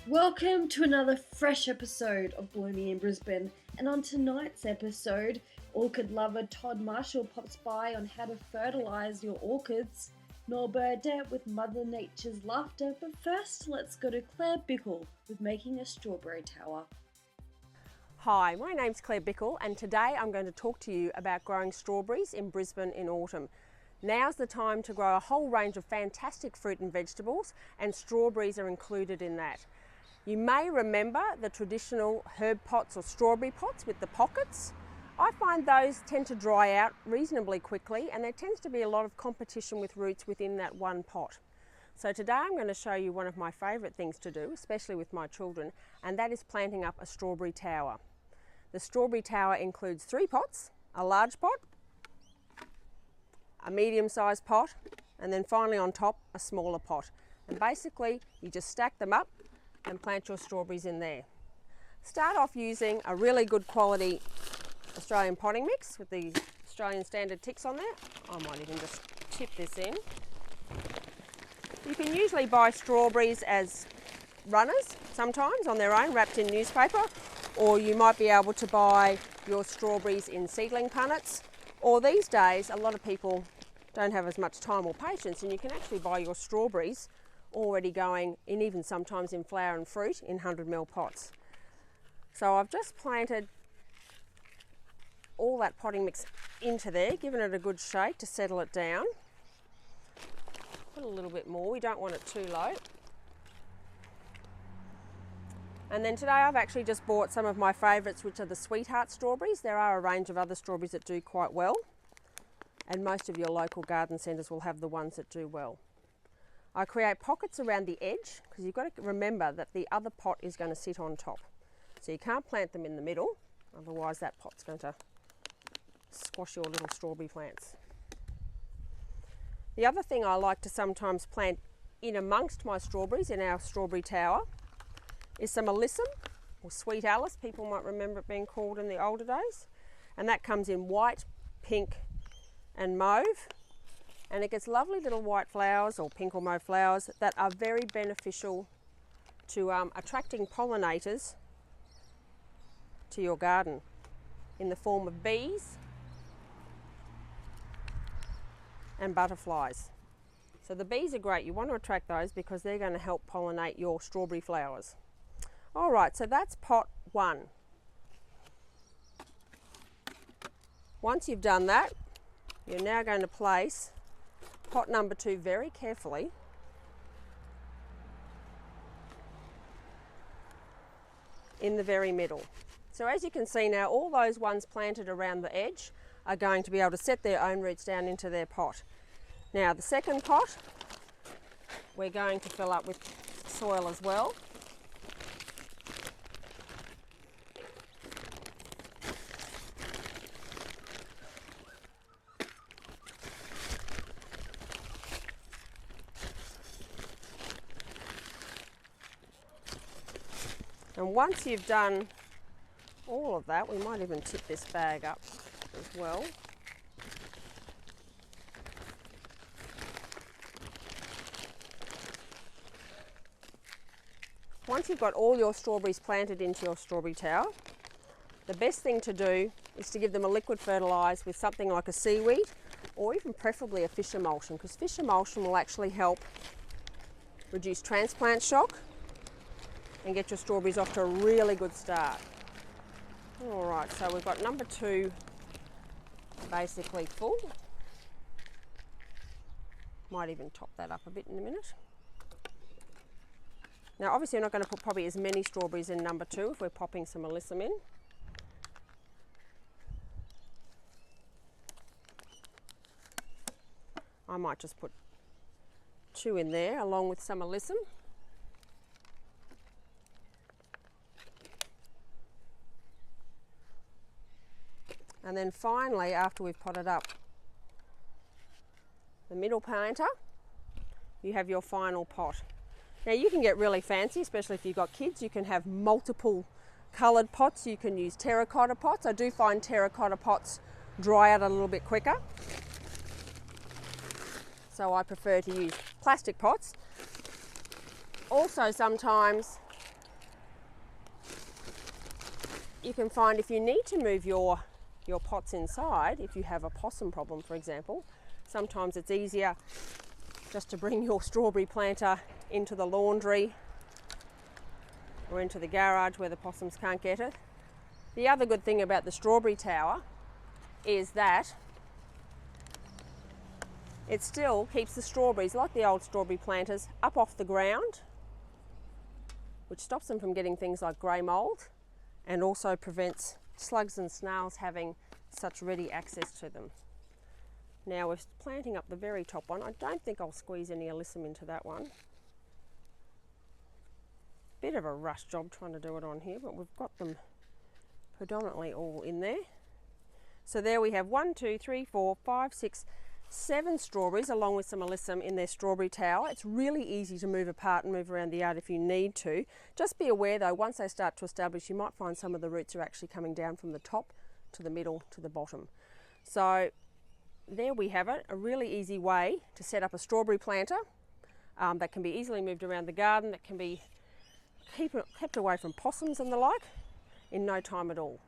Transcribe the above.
Welcome to another fresh episode of Blooming in Brisbane, and on tonight's episode, orchid lover Todd Marshall pops by on how to fertilise your orchids, Nor Burdette with Mother Nature's laughter, but first let's go to Claire Bickle with making a strawberry tower. Hi, my name's Claire Bickle and today I'm going to talk to you about growing strawberries in Brisbane in autumn. Now's the time to grow a whole range of fantastic fruit and vegetables, and strawberries are included in that. You may remember the traditional herb pots or strawberry pots with the pockets. I find those tend to dry out reasonably quickly, and there tends to be a lot of competition with roots within that one pot. So today I'm going to show you one of my favourite things to do, especially with my children, and that is planting up a strawberry tower. The strawberry tower includes 3 pots, a large pot, a medium-sized pot, and then finally on top a smaller pot. And basically you just stack them up and plant your strawberries in there. Start off using a really good quality Australian potting mix with the Australian standard ticks on there. I might even just tip this in. You can usually buy strawberries as runners sometimes on their own, wrapped in newspaper, or you might be able to buy your strawberries in seedling punnets, or these days a lot of people don't have as much time or patience, and you can actually buy your strawberries already going in, even sometimes in flower and fruit, in 100ml pots. So I've just planted all that potting mix into there, given it a good shake to settle it down. Put a little bit more, we don't want it too low. And then today I've actually just bought some of my favourites, which are the Sweetheart strawberries. There are a range of other strawberries that do quite well, and most of your local garden centres will have the ones that do well. I create pockets around the edge because you've got to remember that the other pot is going to sit on top. So you can't plant them in the middle, otherwise that pot's going to squash your little strawberry plants. The other thing I like to sometimes plant in amongst my strawberries in our strawberry tower is some alyssum, or sweet Alice, people might remember it being called in the older days. And that comes in white, pink and mauve. And it gets lovely little white flowers or pink or mauve flowers that are very beneficial to attracting pollinators to your garden in the form of bees and butterflies. So the bees are great. You want to attract those because they're going to help pollinate your strawberry flowers. All right, so that's pot 1. Once you've done that, you're now going to place pot number 2 very carefully in the very middle. So as you can see now, all those ones planted around the edge are going to be able to set their own roots down into their pot. Now the second pot we're going to fill up with soil as well. And once you've done all of that, we might even tip this bag up as well. Once you've got all your strawberries planted into your strawberry tower, the best thing to do is to give them a liquid fertilise with something like a seaweed, or even preferably a fish emulsion, because fish emulsion will actually help reduce transplant shock and get your strawberries off to a really good start. All right, so we've got number 2 basically full. Might even top that up a bit in a minute. Now obviously I'm not going to put probably as many strawberries in number 2 if we're popping some alyssum in. I might just put 2 in there along with some alyssum. And then finally, after we've potted up the middle planter, you have your final pot. Now you can get really fancy, especially if you've got kids. You can have multiple coloured pots. You can use terracotta pots. I do find terracotta pots dry out a little bit quicker. So I prefer to use plastic pots. Also sometimes you can find if you need to move your pots inside, if you have a possum problem, for example, sometimes it's easier just to bring your strawberry planter into the laundry or into the garage where the possums can't get it. The other good thing about the strawberry tower is that it still keeps the strawberries, like the old strawberry planters, up off the ground, which stops them from getting things like grey mould and also prevents slugs and snails having such ready access to them. Now we're planting up the very top one. I don't think I'll squeeze any alyssum into that one. Bit of a rush job trying to do it on here, but we've got them predominantly all in there. So there we have 1, 2, 3, 4, 5, 6, 7 strawberries along with some alyssum in their strawberry tower. It's really easy to move apart and move around the yard if you need to. Just be aware though, once they start to establish, you might find some of the roots are actually coming down from the top to the middle to the bottom. So there we have it, a really easy way to set up a strawberry planter that can be easily moved around the garden, that can be kept away from possums and the like in no time at all.